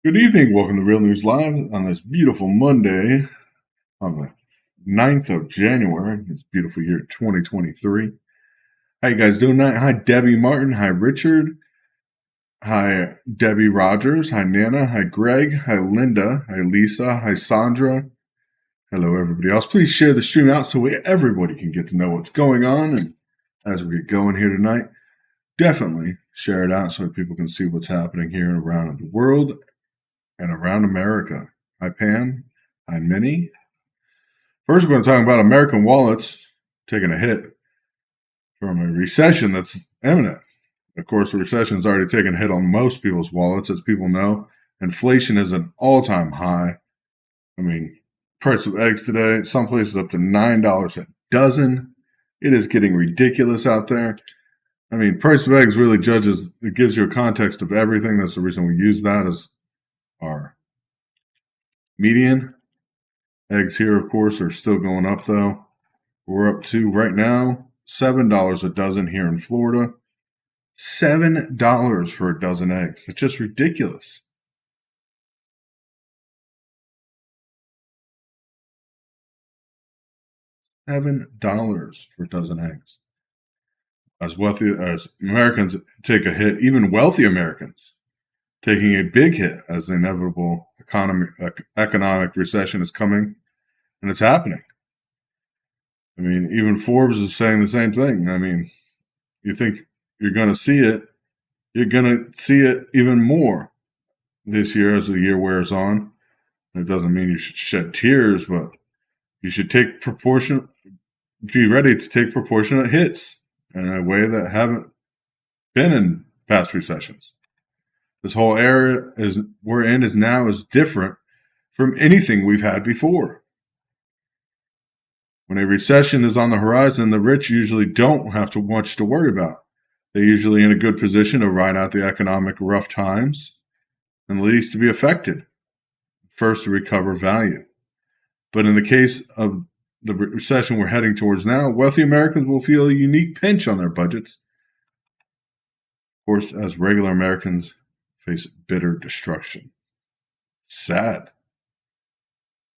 Good evening. Welcome to Real News Live on this beautiful Monday on the 9th of January. It's beautiful year 2023. How you guys doing tonight? Hi, Debbie Martin. Hi, Richard. Hi, Debbie Rogers. Hi, Nana. Hi, Greg. Hi, Linda. Hi, Lisa. Hi, Sandra. Hello, everybody else. Please share the stream out so everybody can get to know what's going on. And as we get going here tonight, definitely share it out so people can see what's happening here and around the world and around America. Hi, Pam. Hi, Minnie. First, we're going to talk about American wallets taking a hit from a recession that's imminent. Of course, the recession has already taken a hit on most people's wallets, as people know. Inflation is an all-time high. I mean, price of eggs today, some places up to $9 a dozen. It is getting ridiculous out there. I mean, price of eggs really it gives you a context of everything. That's the reason we use that as our median. Eggs here, of course, are still going up, though. We're up to, right now, $7 a dozen here in Florida. $7 for a dozen eggs. It's just ridiculous. $7 for a dozen eggs. As wealthy as Americans take a hit, even wealthy Americans taking a big hit as the inevitable economic recession is coming, and it's happening. I mean, even Forbes is saying the same thing. I mean, you think you're going to see it, you're going to see it even more this year as the year wears on. It doesn't mean you should shed tears, but you should be ready to take proportionate hits in a way that haven't been in past recessions. This whole era we're in is different from anything we've had before. When a recession is on the horizon, the rich usually don't have much to worry about. They're usually in a good position to ride out the economic rough times and the least to be affected, first to recover value. But in the case of the recession we're heading towards now, wealthy Americans will feel a unique pinch on their budgets. Of course, as regular Americans face bitter destruction. Sad.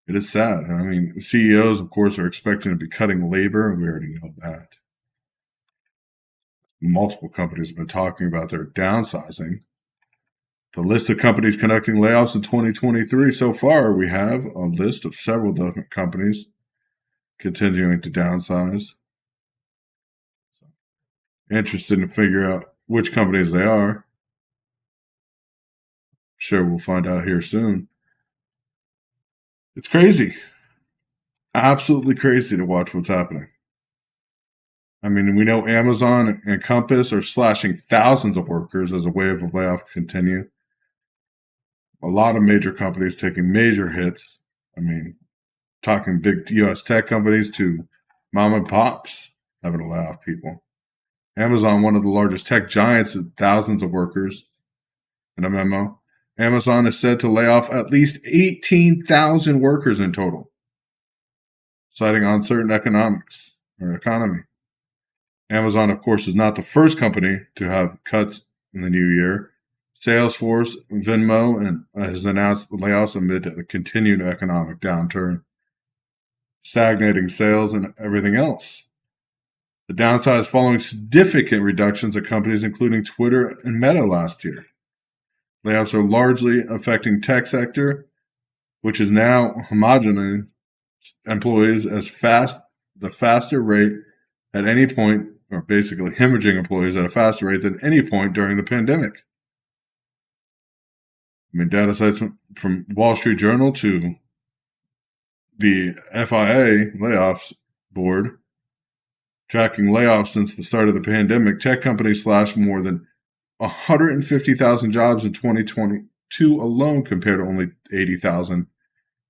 It is sad. I mean, CEOs, of course, are expecting to be cutting labor, and we already know that. Multiple companies have been talking about their downsizing. The list of companies conducting layoffs in 2023 so far, we have a list of several different companies continuing to downsize. So, interested to figure out which companies they are. Sure, we'll find out here soon. It's crazy. Absolutely crazy to watch what's happening. I mean, we know Amazon and Compass are slashing thousands of workers as a wave of layoffs continue. A lot of major companies taking major hits. I mean, talking big U.S. tech companies to mom and pops having to lay off people. Amazon, one of the largest tech giants, has thousands of workers. In a memo, Amazon is said to lay off at least 18,000 workers in total, citing uncertain economy. Amazon, of course, is not the first company to have cuts in the new year. Salesforce, Venmo, has announced layoffs amid a continued economic downturn, stagnating sales, and everything else. The downside is following significant reductions at companies including Twitter and Meta last year. Layoffs are largely affecting tech sector, which is now homogenizing employees the faster rate at any point, or basically hemorrhaging employees at a faster rate than any point during the pandemic. I mean, data sets from Wall Street Journal to the FIA layoffs board, tracking layoffs since the start of the pandemic, tech companies slashed more than 150,000 jobs in 2022 alone, compared to only 80,000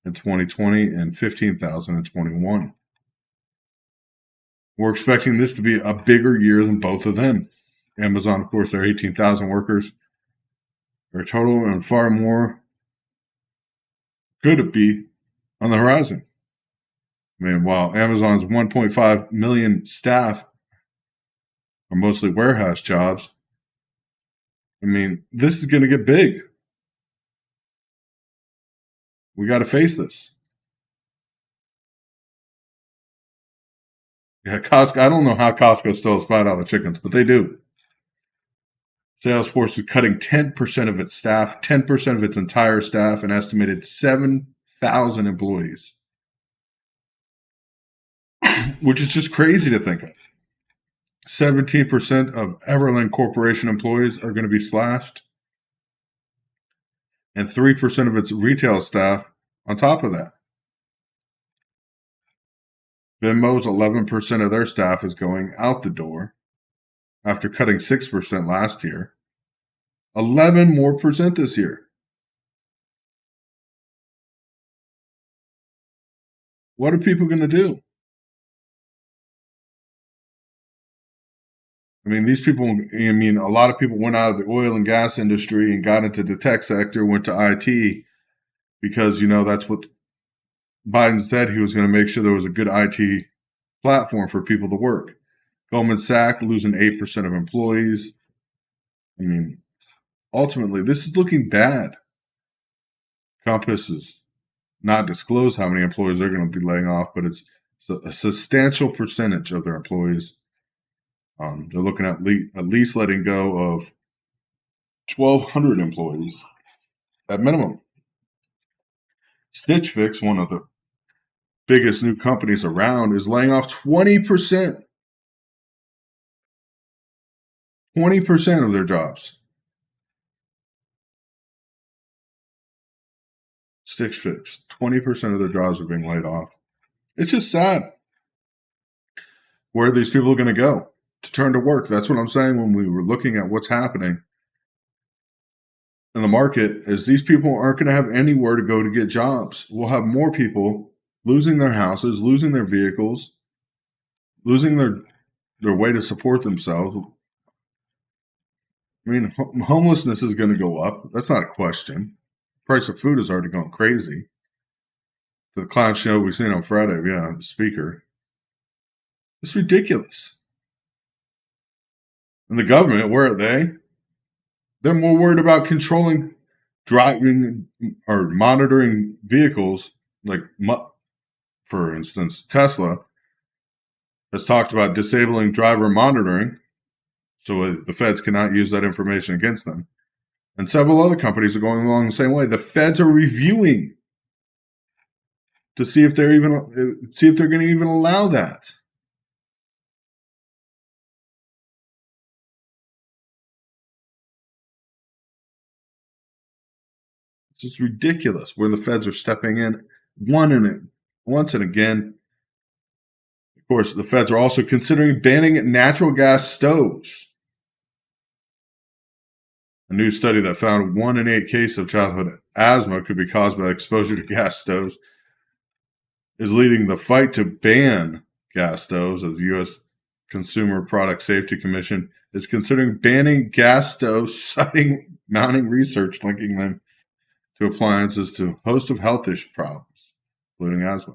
in 2020 and 15,000 in 2021. We're expecting this to be a bigger year than both of them. Amazon, of course, their 18,000 workers are total, and far more could it be on the horizon. I mean, while Amazon's 1.5 million staff are mostly warehouse jobs, I mean, this is going to get big. We got to face this. Yeah, Costco. I don't know how Costco still has $5 chickens, but they do. Salesforce is cutting 10% of its staff, 10% of its entire staff, an estimated 7,000 employees, which is just crazy to think of. 17% of Everland Corporation employees are going to be slashed, and 3% of its retail staff on top of that. Venmo's 11% of their staff is going out the door after cutting 6% last year. 11% more this year. What are people going to do? I mean, these people, a lot of people went out of the oil and gas industry and got into the tech sector, went to IT because, that's what Biden said. He was going to make sure there was a good IT platform for people to work. Goldman Sachs losing 8% of employees. Ultimately, this is looking bad. Compass has not disclosed how many employees they're going to be laying off, but it's a substantial percentage of their employees. They're looking at least letting go of 1,200 employees at minimum. Stitch Fix, one of the biggest new companies around, is laying off 20%. 20% of their jobs. Stitch Fix, 20% of their jobs are being laid off. It's just sad. Where are these people going to go to turn to work? That's what I'm saying when we were looking at what's happening in the market is these people aren't going to have anywhere to go to get jobs. We'll have more people losing their houses, losing their vehicles, losing their way to support themselves. Homelessness is going to go up. That's not a question. The price of food is already going crazy. The clown show we've seen on Friday, the speaker. It's ridiculous. And the government, where are they? They're more worried about controlling driving or monitoring vehicles, like, for instance, Tesla has talked about disabling driver monitoring so the feds cannot use that information against them. And several other companies are going along the same way. The feds are reviewing to see if they're going to even allow that. It's just ridiculous where the feds are stepping in once and again. Of course, the feds are also considering banning natural gas stoves. A new study that found 1 in 8 cases of childhood asthma could be caused by exposure to gas stoves is leading the fight to ban gas stoves, as the U.S. Consumer Product Safety Commission is considering banning gas stoves, citing mounting research linking them to appliances to a host of health issue problems, including asthma.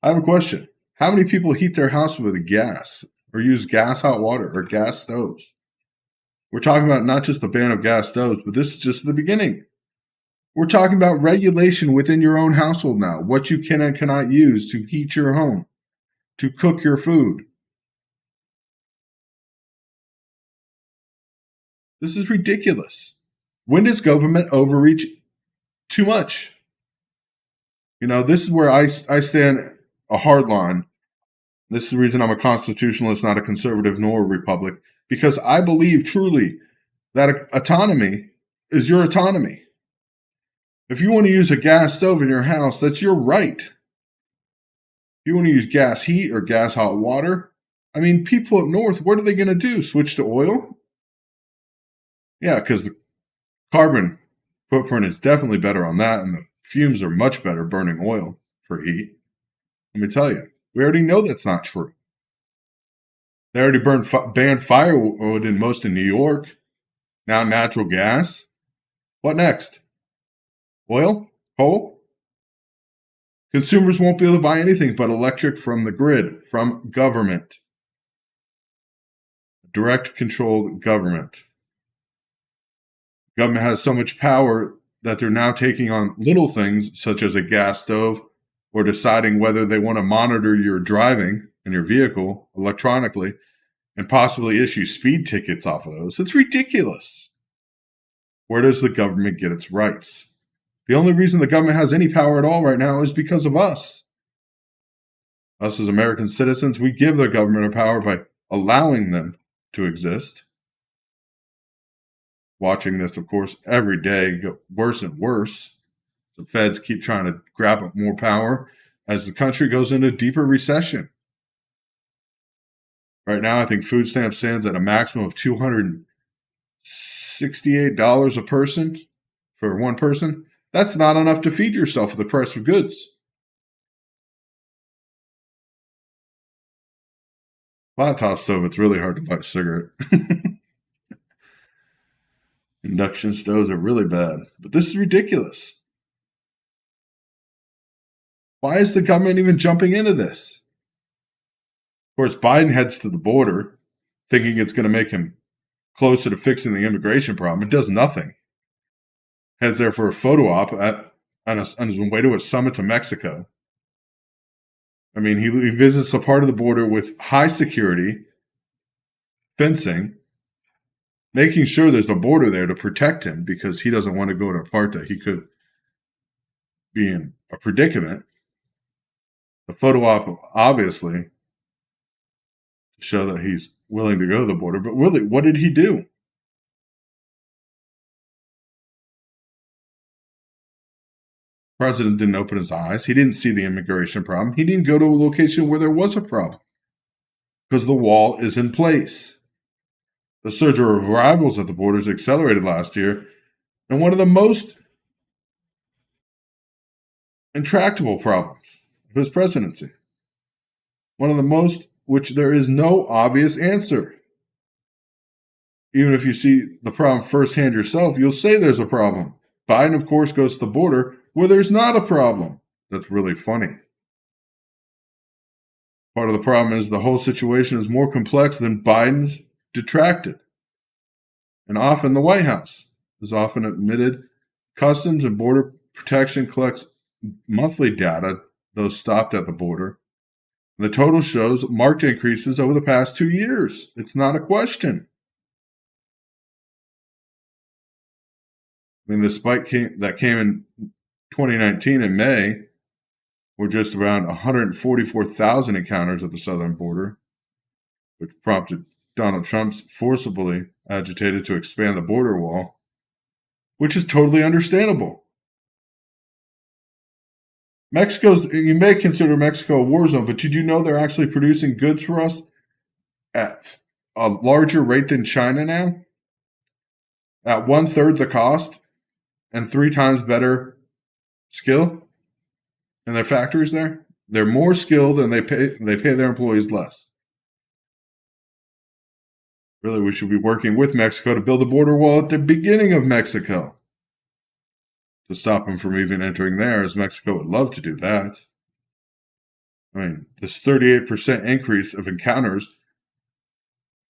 I have a question. How many people heat their house with gas or use gas hot water or gas stoves? We're talking about not just the ban of gas stoves, but this is just the beginning. We're talking about regulation within your own household now, what you can and cannot use to heat your home, to cook your food. This is ridiculous. When does government overreach too much? This is where I stand a hard line. This is the reason I'm a constitutionalist, not a conservative nor a republic, because I believe truly that autonomy is your autonomy. If you want to use a gas stove in your house, that's your right. If you want to use gas heat or gas hot water, people up north, what are they going to do? Switch to oil? Yeah, because the carbon footprint is definitely better on that, and the fumes are much better burning oil for heat. Let me tell you, we already know that's not true. They already banned firewood in most of New York. Now natural gas. What next? Oil? Coal? Consumers won't be able to buy anything but electric from the grid, from government. Direct controlled government. Government has so much power that they're now taking on little things such as a gas stove or deciding whether they want to monitor your driving in your vehicle electronically and possibly issue speed tickets off of those. It's ridiculous. Where does the government get its rights? The only reason the government has any power at all right now is because of us. Us as American citizens, we give the government a power by allowing them to exist. Watching this, of course, every day get worse and worse. The feds keep trying to grab up more power as the country goes into deeper recession. Right now, I think food stamp stands at a maximum of $268 a person for one person. That's not enough to feed yourself with the price of goods. Flat top stove, it's really hard to light a cigarette. Induction stoves are really bad. But this is ridiculous. Why is the government even jumping into this? Of course, Biden heads to the border thinking it's going to make him closer to fixing the immigration problem. It does nothing. Heads there for a photo op on his way to a summit to Mexico. I mean, he visits a part of the border with high security, fencing, making sure there's a border there to protect him because he doesn't want to go to a part that he could be in a predicament. The photo op, obviously, to show that he's willing to go to the border. But really, what did he do? The president didn't open his eyes. He didn't see the immigration problem. He didn't go to a location where there was a problem because the wall is in place. The surge of arrivals at the borders accelerated last year, and one of the most intractable problems of his presidency. One of the most, which there is no obvious answer. Even if you see the problem firsthand yourself, you'll say there's a problem. Biden, of course, goes to the border where there's not a problem. That's really funny. Part of the problem is the whole situation is more complex than Biden's detracted. And often the White House has often admitted Customs and Border Protection collects monthly data, those stopped at the border. The total shows marked increases over the past 2 years. It's not a question. I mean, the spike that came in 2019 in May were just around 144,000 encounters at the southern border, which prompted Donald Trump's forcibly agitated to expand the border wall, which is totally understandable. You may consider Mexico a war zone, but did you know they're actually producing goods for us at a larger rate than China now? At 1/3 the cost and 3 times better skill in their factories there? They're more skilled and they pay their employees less. Really, we should be working with Mexico to build a border wall at the beginning of Mexico to stop them from even entering there, as Mexico would love to do that. I mean, this 38% increase of encounters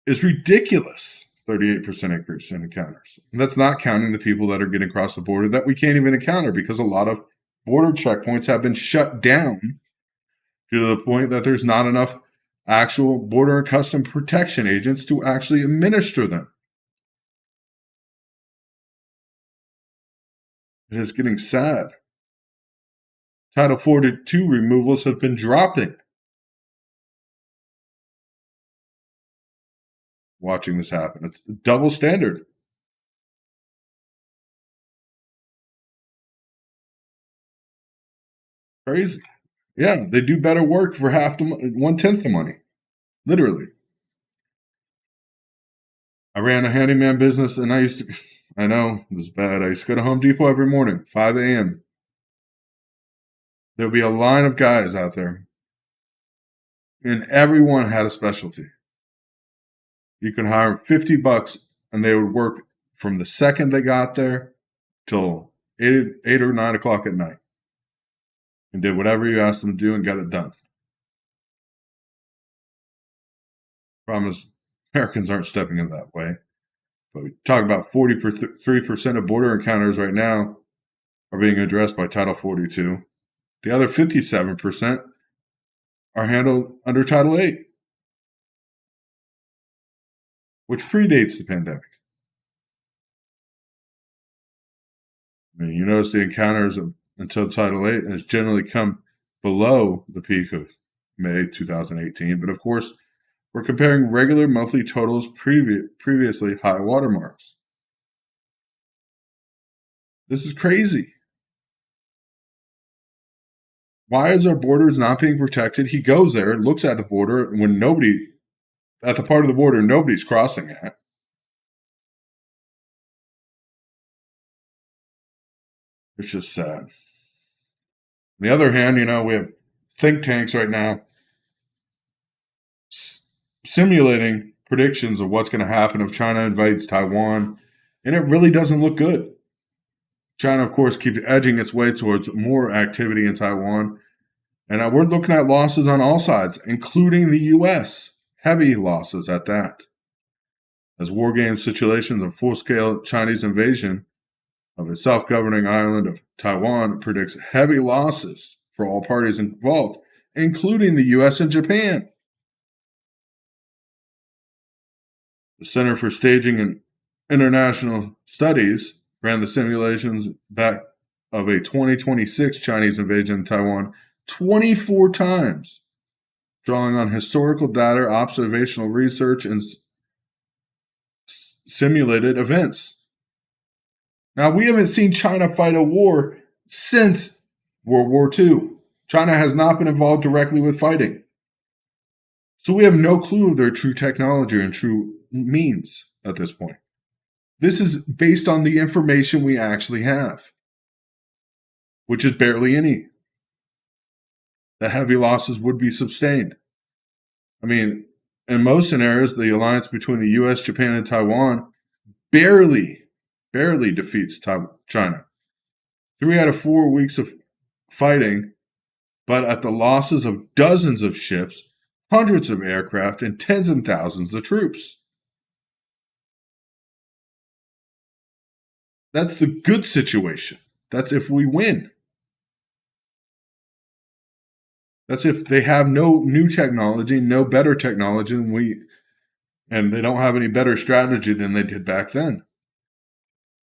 is ridiculous. 38% increase in encounters. And that's not counting the people that are getting across the border that we can't even encounter because a lot of border checkpoints have been shut down to the point that there's not enough actual border and custom protection agents to actually administer them. It is getting sad. Title 42 removals have been dropping. Watching this happen. It's a double standard. Crazy. Yeah, they do better work for 1/10 the money. Literally. I ran a handyman business and I know this is bad. I used to go to Home Depot every morning, 5 a.m. There'll be a line of guys out there, and everyone had a specialty. You could hire $50 and they would work from the second they got there till 8 or 9 o'clock at night and did whatever you asked them to do and got it done. Problem is, Americans aren't stepping in that way. But we talk about 43% of border encounters right now are being addressed by Title 42. The other 57% are handled under Title 8, which predates the pandemic. I mean, you notice the encounters until Title 8 has generally come below the peak of May 2018. But of course, we're comparing regular monthly totals previously high watermarks. This is crazy. Why is our borders not being protected? He goes there, looks at the border when at the part of the border nobody's crossing at. It's just sad. On the other hand, we have think tanks right now simulating predictions of what's going to happen if China invades Taiwan, and it really doesn't look good. China, of course, keeps edging its way towards more activity in Taiwan, and we're looking at losses on all sides, including the U.S., heavy losses at that. As war game situations of full-scale Chinese invasion of a self-governing island of Taiwan predicts heavy losses for all parties involved, including the U.S. and Japan. The Center for Staging and International Studies ran the simulations back of a 2026 Chinese invasion of Taiwan 24 times, drawing on historical data, observational research, and simulated events. Now, we haven't seen China fight a war since World War II. China has not been involved directly with fighting. So we have no clue of their true technology and true means at this point. This is based on the information we actually have, which is barely any. The heavy losses would be sustained. I mean, in most scenarios, the alliance between the U.S., Japan, and Taiwan barely defeats China. 3 out of 4 weeks of fighting, but at the losses of dozens of ships, hundreds of aircraft, and tens of thousands of troops. That's the good situation. That's if we win. That's if they have no new technology, no better technology than we, and they don't have any better strategy than they did back then.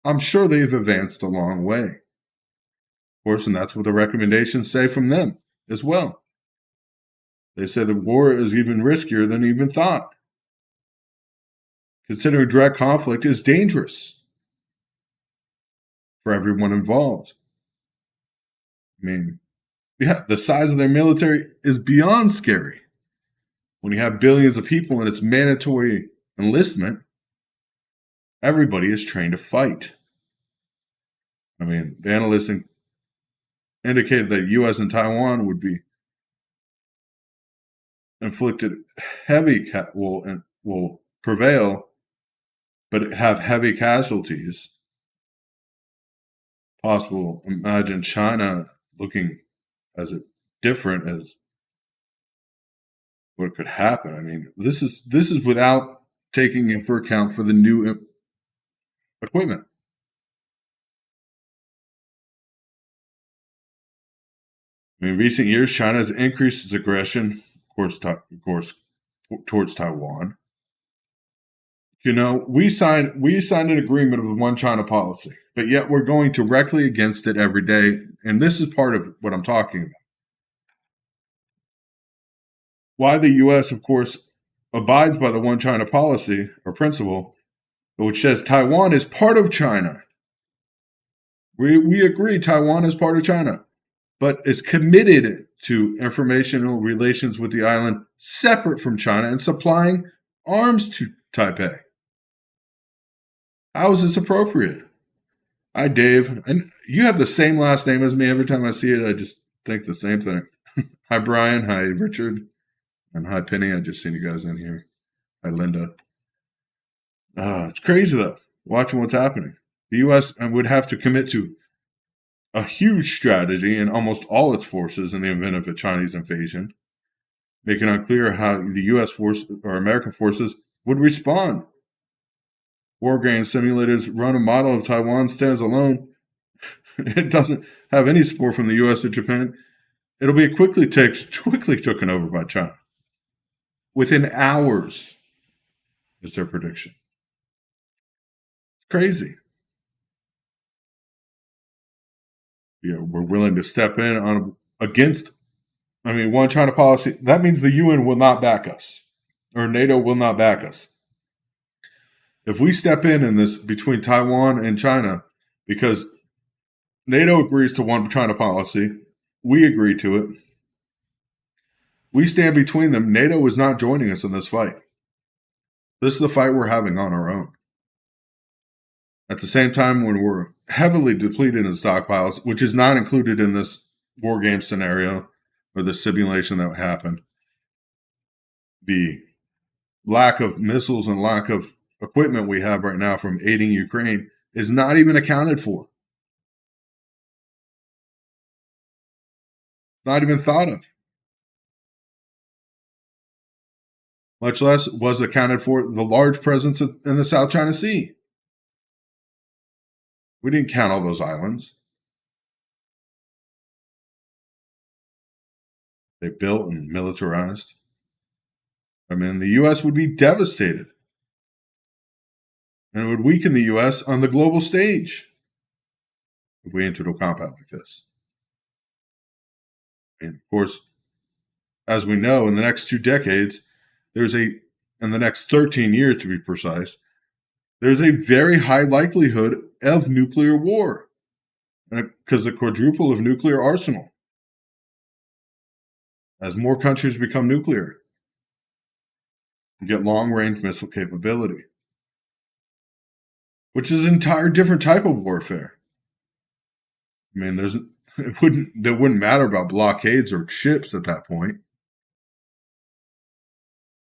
I'm sure they've advanced a long way. Of course, and that's what the recommendations say from them as well. They say the war is even riskier than even thought. Considering direct conflict is dangerous for everyone involved. I mean, yeah, the size of their military is beyond scary. When you have billions of people and it's mandatory enlistment, everybody is trained to fight. I mean, the analysts indicated that U.S. and Taiwan would be inflicted will prevail, but have heavy casualties. Possible. Imagine China looking as different as what could happen. I mean, this is without taking into account for the new equipment. I mean, in recent years, China has increased its aggression, of course, towards Taiwan. We signed an agreement of the one China policy, but yet we're going directly against it every day, and this is part of what I'm talking about. Why the U.S., of course, abides by the one China policy or principle, which says Taiwan is part of China. We agree Taiwan is part of China, but is committed to informational relations with the island separate from China and supplying arms to Taipei. How is this appropriate? Hi, Dave. And you have the same last name as me. Every time I see it, I just think the same thing. Hi, Brian. Hi, Richard. And hi, Penny. I just seen you guys in here. Hi, Linda. It's crazy, though, watching what's happening. The U.S. would have to commit to a huge strategy in almost all its forces in the event of a Chinese invasion, making unclear how the U.S. force or American forces would respond. War game simulators run a model of Taiwan stands alone it doesn't have any support from the U.S. or Japan, it'll be quickly taken over by China. Within hours, is their prediction. It's crazy. We're willing to step in on against. I mean, one China policy. That means the UN will not back us, or NATO will not back us. If we step in this between Taiwan and China, because NATO agrees to one China policy, we agree to it. We stand between them. NATO is not joining us in this fight. This is the fight we're having on our own. At the same time, when we're heavily depleted in stockpiles, which is not included in this war game scenario or the simulation that happened, the lack of missiles and lack of equipment we have right now from aiding Ukraine is not even accounted for. Not even thought of. Much less was accounted for the large presence in the South China Sea. We didn't count all those islands. They built and militarized. I mean, the U.S. would be devastated. And it would weaken the U.S. on the global stage if we entered a combat like this. And of course, as we know, in the next 2 decades, in the next 13 years to be precise, there's a very high likelihood of nuclear war because the quadruple of nuclear arsenal. As more countries become nuclear, you get long-range missile capability, which is an entire different type of warfare. I mean, it wouldn't matter about blockades or ships at that point.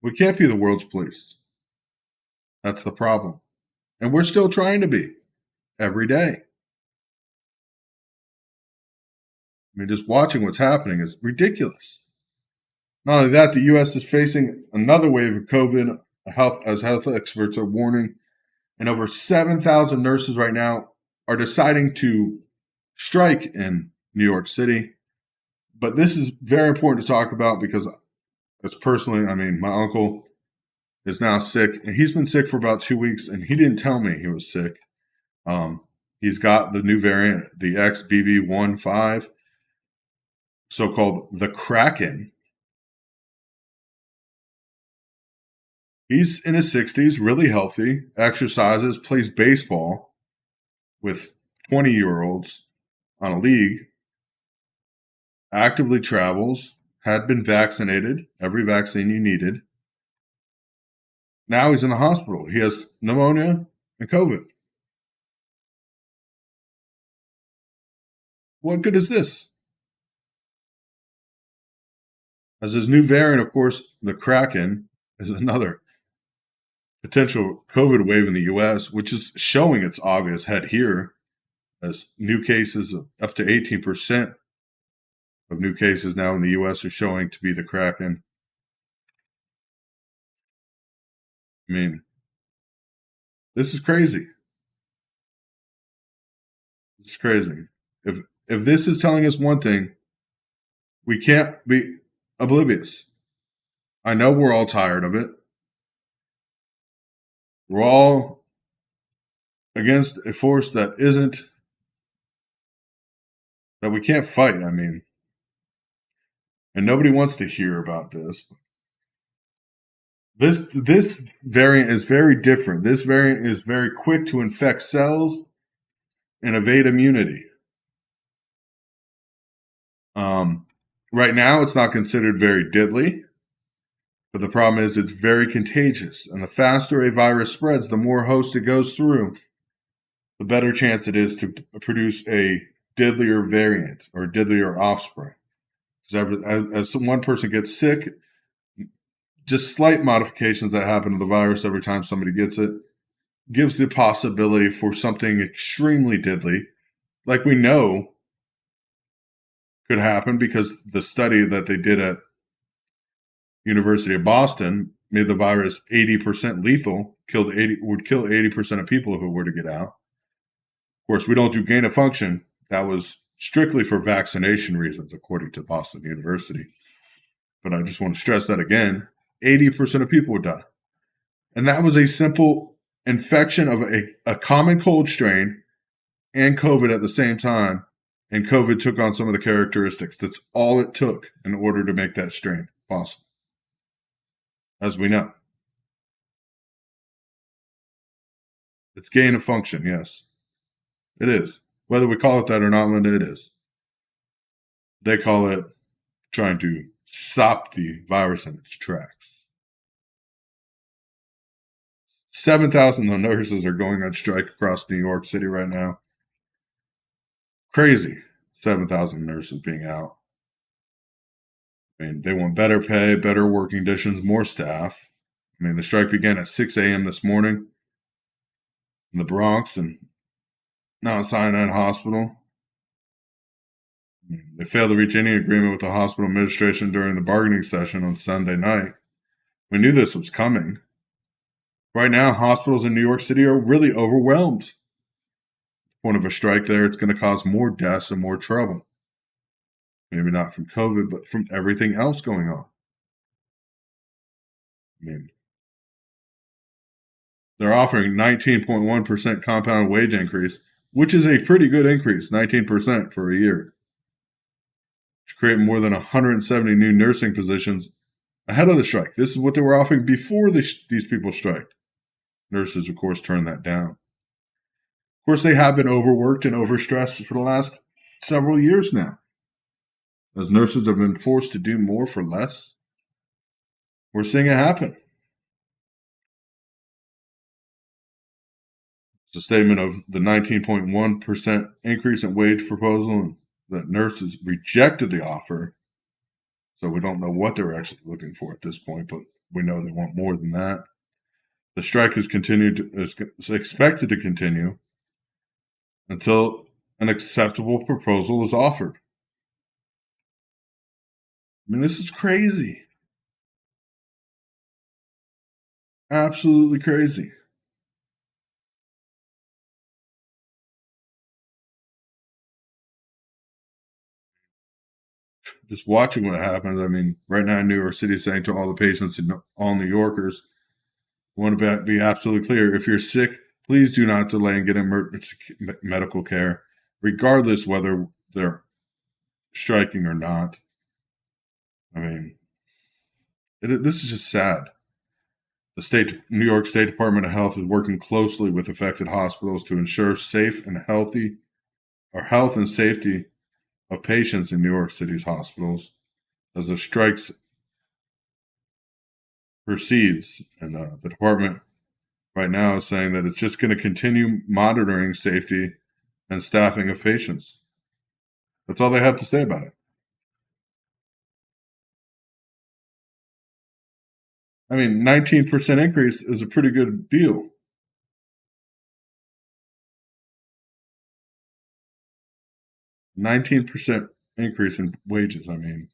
We can't be the world's police. That's the problem. And we're still trying to be every day. I mean, just watching what's happening is ridiculous. Not only that, the U.S. is facing another wave of COVID, as health experts are warning, and over 7,000 nurses right now are deciding to strike in New York City. But this is very important to talk about because it's personally, I mean, my uncle is now sick, and he's been sick for about 2 weeks, and he didn't tell me he was sick. He's got the new variant, the XBB.1.5, so-called the Kraken. He's in his 60s, really healthy, exercises, plays baseball with 20-year-olds on a league, actively travels, had been vaccinated, every vaccine you needed. Now he's in the hospital. He has pneumonia and COVID. What good is this? As his new variant, of course, the Kraken is another potential COVID wave in the U.S., which is showing its obvious head here, as new cases of up to 18% of new cases now in the U.S. are showing to be the Kraken. I mean, this is crazy. It's crazy. If this is telling us one thing, we can't be oblivious. I know we're all tired of it. We're all against a force that we can't fight. I mean, and nobody wants to hear about this. This variant is very different. This variant is very quick to infect cells and evade immunity. Right now, it's not considered very deadly, but the problem is it's very contagious. And the faster a virus spreads, the more hosts it goes through, the better chance it is to produce a deadlier variant or deadlier offspring. As one person gets sick, just slight modifications that happen to the virus every time somebody gets it gives the possibility for something extremely deadly, like we know could happen because the study that they did at University of Boston made the virus 80% lethal, would kill 80% of people if it were to get out. Of course, we don't do gain of function that was strictly for vaccination reasons, according to Boston University. But I just want to stress that again, 80% of people would die. And that was a simple infection of a common cold strain and COVID at the same time. And COVID took on some of the characteristics. That's all it took in order to make that strain possible, as we know. It's gain of function, yes. It is. Whether we call it that or not, Linda, it is. They call it trying to stop the virus in its tracks. 7,000 nurses are going on strike across New York City right now. Crazy. 7,000 nurses being out. I mean, they want better pay, better working conditions, more staff. I mean, the strike began at 6 a.m. this morning in the Bronx and now at Sinai Hospital. They failed to reach any agreement with the hospital administration during the bargaining session on Sunday night. We knew this was coming. Right now, hospitals in New York City are really overwhelmed. Point of a strike there, it's going to cause more deaths and more trouble. Maybe not from COVID, but from everything else going on. I mean, they're offering 19.1% compound wage increase, which is a pretty good increase, 19% for a year, to create more than 170 new nursing positions ahead of the strike. This is what they were offering before these people striked. Nurses, of course, turned that down. Of course, they have been overworked and overstressed for the last several years now. As nurses have been forced to do more for less, we're seeing it happen. It's a statement of the 19.1% increase in wage proposal, and that nurses rejected the offer. So we don't know what they're actually looking for at this point, but we know they want more than that. The strike is expected to continue until an acceptable proposal is offered. I mean, this is crazy. Absolutely crazy. Just watching what happens. I mean, right now in New York City, saying to all the patients and all New Yorkers, I want to be absolutely clear. If you're sick, please do not delay in getting medical care, regardless whether they're striking or not. I mean, this is just sad. The New York State Department of Health is working closely with affected hospitals to ensure safe and healthy, or health and safety of patients in New York City's hospitals as the strikes proceeds. And the department right now is saying that it's just going to continue monitoring safety and staffing of patients. That's all they have to say about it. I mean, 19% increase is a pretty good deal. 19% increase in wages. I mean,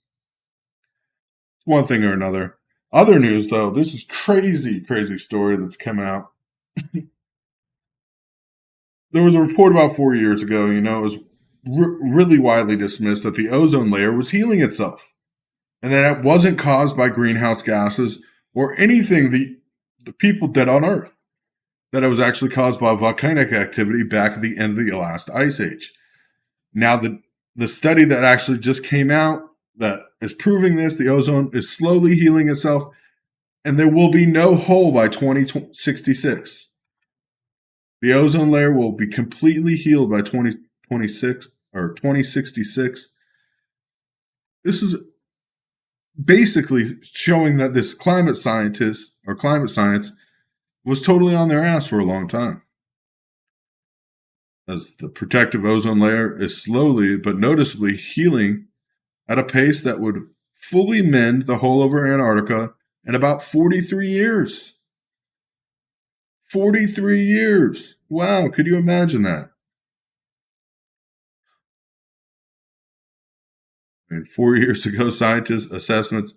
one thing or another. Other news, though, this is crazy story that's come out. There was a report about 4 years ago, it was really widely dismissed that the ozone layer was healing itself and that it wasn't caused by greenhouse gases or anything the people did on Earth, that it was actually caused by volcanic activity back at the end of the last ice age. Now, the study that actually just came out that is proving this, the ozone is slowly healing itself, and there will be no hole by 2066. The ozone layer will be completely healed by 2026 or 2066. This is basically showing that this climate science was totally on their ass for a long time, as the protective ozone layer is slowly but noticeably healing at a pace that would fully mend the hole over Antarctica in about 43 years. 43 years. Wow, could you imagine that? I mean, 4 years ago, scientists' assessments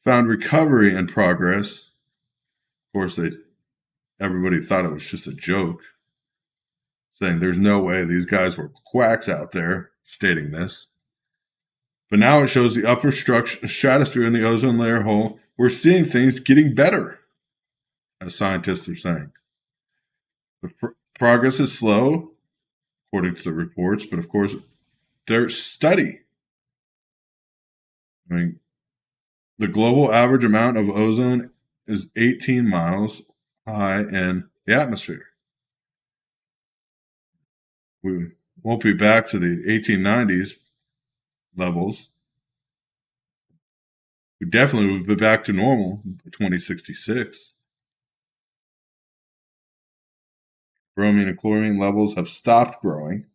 found recovery in progress. Of course, everybody thought it was just a joke. saying there's no way these guys were quacks out there stating this. But now it shows the upper stratosphere in the ozone layer hole. We're seeing things getting better, as scientists are saying. The progress is slow, according to the reports, but of course, they're steady. I mean, the global average amount of ozone is 18 miles high in the atmosphere. We won't be back to the 1890s levels. We definitely will be back to normal by 2066. Bromine and chlorine levels have stopped growing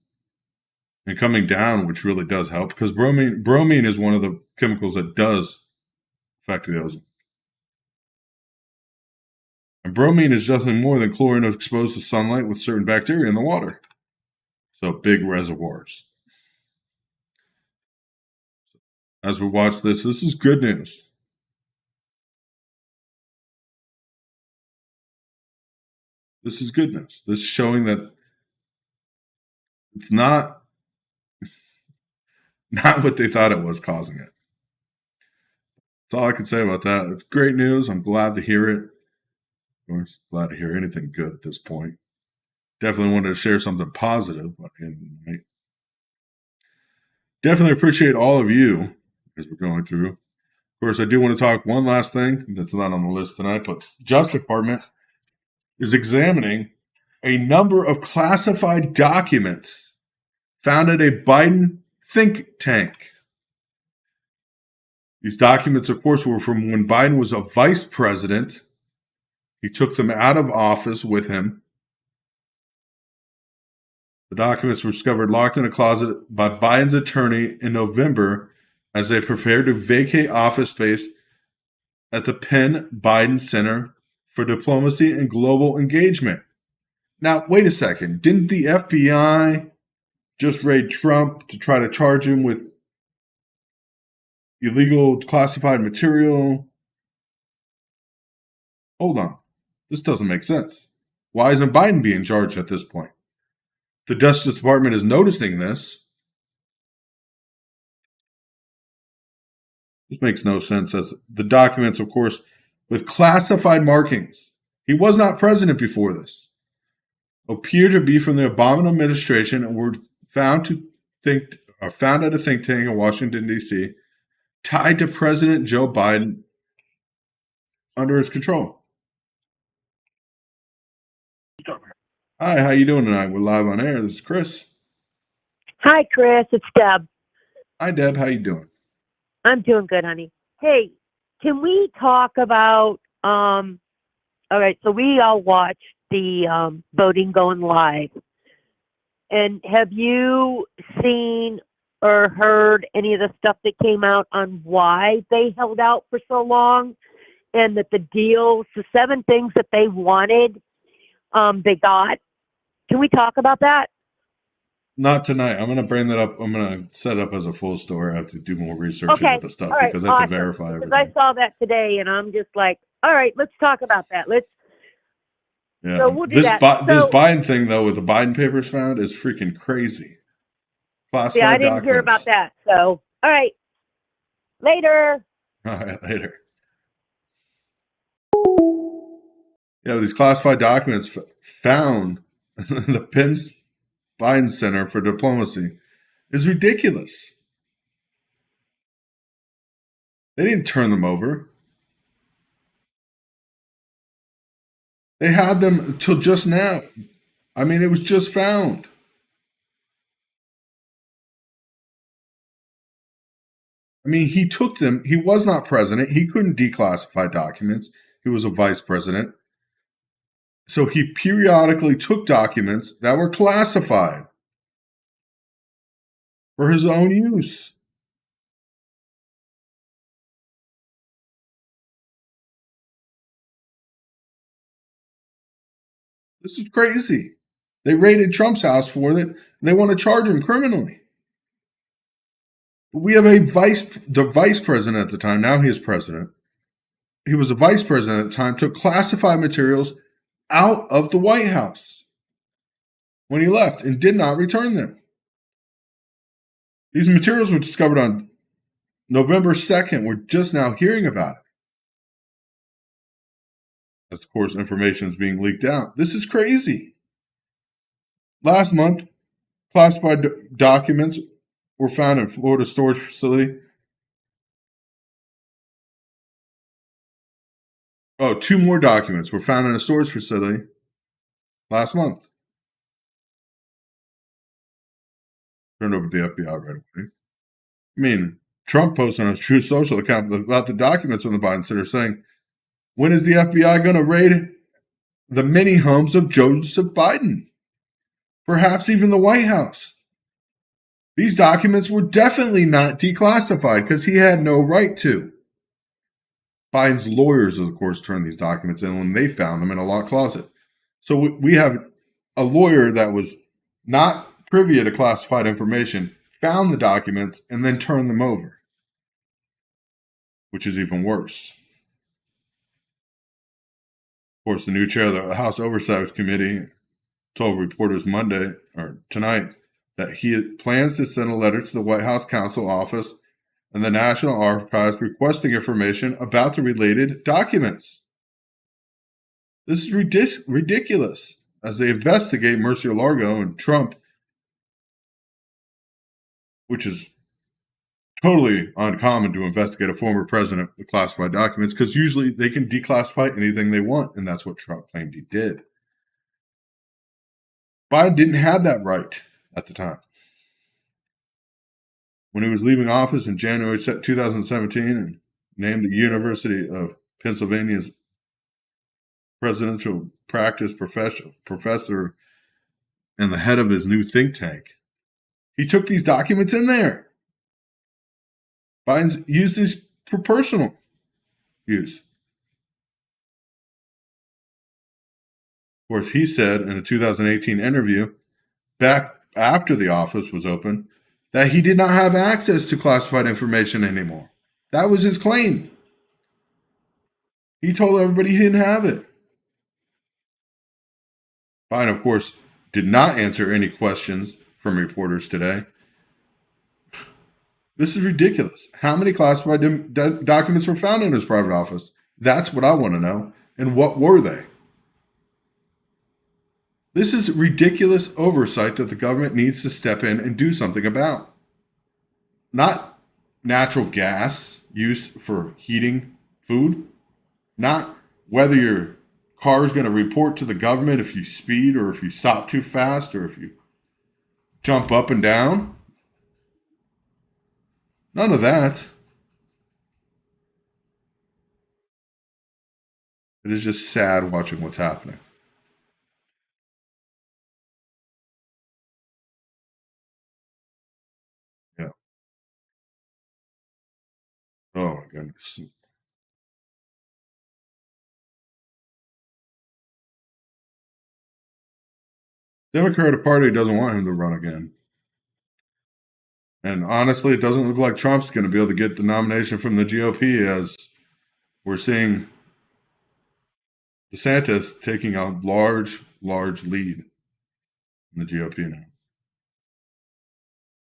and coming down, which really does help because bromine is one of the chemicals that does affect the ozone. And bromine is nothing more than chlorine exposed to sunlight with certain bacteria in the water. So big reservoirs. As we watch this is good news. This is good news. This is showing that it's not what they thought it was causing it. That's all I can say about that. It's great news. I'm glad to hear it. Of course, glad to hear anything good at this point. Definitely wanted to share something positive at the end of the night. Definitely appreciate all of you as we're going through. Of course, I do want to talk one last thing that's not on the list tonight, but Justice Department is examining a number of classified documents found at a Biden think tank. These documents, of course, were from when Biden was a vice president. He took them out of office with him. The documents were discovered locked in a closet by Biden's attorney in November as they prepared to vacate office space at the Penn Biden Center for Diplomacy and Global Engagement. Now, wait a second. Didn't the FBI just raid Trump to try to charge him with illegal classified material? Hold on. This doesn't make sense. Why isn't Biden being charged at this point? The Justice Department is noticing this. This makes no sense, as the documents, of course, with classified markings. He was not president before this. Appear to be from the Obama administration and were found at a think tank in Washington, D.C., tied to President Joe Biden under his control. Hi, how you doing tonight? We're live on air. This is Chris. Hi, Chris. It's Deb. Hi, Deb. How you doing? I'm doing good, honey. Hey, can we talk about, all right, so we all watched the voting going live. And have you seen or heard any of the stuff that came out on why they held out for so long and that the deals, the 7 things that they wanted, they got? Can we talk about that? Not tonight. I'm going to bring that up. I'm going to set it up as a full story. I have to do more research with the stuff because I have to verify everything. Because I saw that today and I'm just like, all right, let's talk about that. Yeah. So we'll do this that. This Biden thing, though, with the Biden papers found is freaking crazy. Classified yeah, I didn't hear about that. So, all right. Later. All right, later. Yeah, these classified documents found in the Penn Biden Center for Diplomacy is ridiculous. They didn't turn them over. They had them until just now. I mean, it was just found. I mean, he took them. He was not president. He couldn't declassify documents. He was a vice president. So he periodically took documents that were classified for his own use. This is crazy. They raided Trump's house for it, and they want to charge him criminally. We have the vice president at the time, now he is president. He was a vice president at the time, took classified materials out of the White House. when he left and did not return them. These materials were discovered on November 2nd. We're just now hearing about it. As, of course, information is being leaked out. This is crazy. Last month, classified documents were found in Florida storage facility. Oh, 2 more documents were found in a storage facility last month. Turned over to the FBI right away. I mean, Trump posted on his Truth Social account about the documents from the Biden Center saying, when is the FBI going to raid the many homes of Joseph Biden? Perhaps even the White House. These documents were definitely not declassified because he had no right to. Biden's lawyers, of course, turned these documents in when they found them in a locked closet. So we have a lawyer that was not privy to classified information, found the documents, and then turned them over, which is even worse. Of course, the new chair of the House Oversight Committee told reporters tonight that he plans to send a letter to the White House Counsel Office and the National Archives requesting information about the related documents. This is ridiculous as they investigate Murcielago and Trump, which is totally uncommon to investigate a former president with classified documents because usually they can declassify anything they want, and that's what Trump claimed he did. Biden didn't have that right at the time. When he was leaving office in January 2017 and named the University of Pennsylvania's presidential practice professor and the head of his new think tank, he took these documents in there. Biden's used these for personal use. Of course, he said in a 2018 interview, back after the office was open, that he did not have access to classified information anymore. That was his claim. He told everybody he didn't have it. Biden, of course, did not answer any questions from reporters today. This is ridiculous. How many classified documents were found in his private office? That's what I want to know. And what were they? This is ridiculous oversight that the government needs to step in and do something about. Not natural gas use for heating food. Not whether your car is going to report to the government if you speed or if you stop too fast or if you jump up and down. None of that. It is just sad watching what's happening. Yeah. Oh my goodness. Democratic Party doesn't want him to run again. And honestly, it doesn't look like Trump's going to be able to get the nomination from the GOP as we're seeing DeSantis taking a large lead in the GOP now.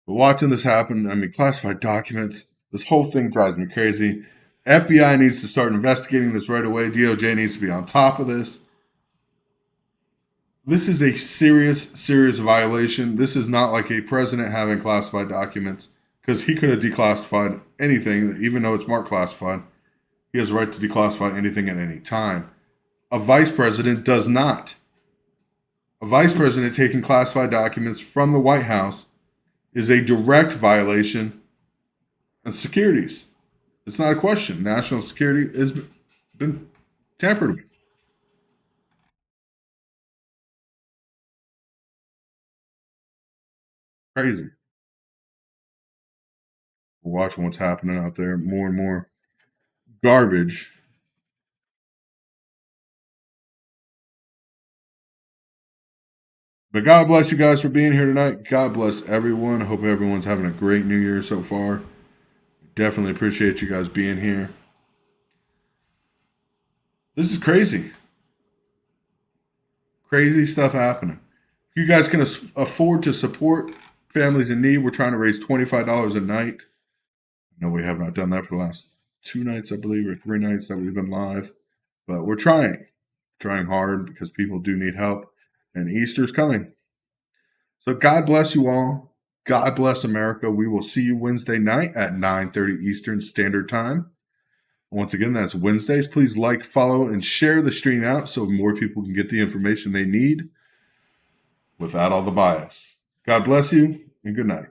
But watching this happen, I mean, classified documents, this whole thing drives me crazy. FBI needs to start investigating this right away. DOJ needs to be on top of this. This is a serious violation. This is not like a president having classified documents because he could have declassified anything, even though it's marked classified. He has a right to declassify anything at any time. A vice president does not. A vice president taking classified documents from the White House is a direct violation of securities. It's not a question. National security has been tampered with. Crazy. We're watching what's happening out there. More and more garbage. But God bless you guys for being here tonight. God bless everyone. I hope everyone's having a great new year so far. Definitely appreciate you guys being here. This is crazy. Crazy stuff happening. You guys can afford to support families in need. We're trying to raise $25 a night. I know we have not done that for the last 2 nights, I believe, or 3 nights that we've been live, but we're trying hard because people do need help, and Easter's coming. So God bless you all. God bless America. We will see you Wednesday night at 9:30 Eastern Standard Time. Once again, that's Wednesdays. Please like, follow, and share the stream out so more people can get the information they need without all the bias. God bless you, and good night.